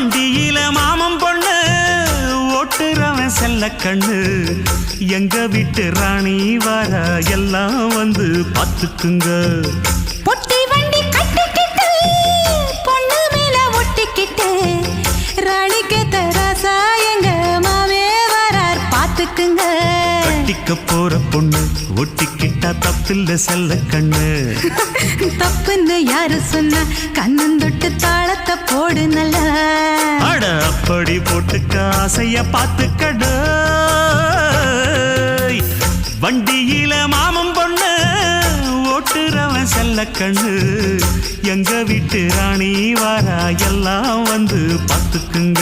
வண்டியில மாமன் பொண்ணு ஓட்டுறவன் செல்ல கண்ணு எங்க வீட்டு ராணி வர எல்லாம் வந்து பார்த்துக்குங்க. பொட்டி வண்டி கட்டிக்கிட்டு பொண்ணு மேல ஒட்டிக்கிட்டு ராணிக்கு தராசா எங்க மாமே வரார் பார்த்துக்குங்க. கட்டிக்க போற பொண்ணு ஒட்டிக்கிட்டா தப்பில்ல செல்ல கண்ணு. தப்புன்னு யாரு சொன்னா கண்ணந்தொட்டு தாளத்தை போடு நல்லா. அட அப்படி போட்டுக்க ஆசைய பார்த்துக்கடு. வண்டியில மாமன் பொண்ணு ஓட்டுறவன் செல்ல கண்ணு எங்க வீட்டு ராணி வாரா எல்லாம் வந்து பார்த்துக்குங்க.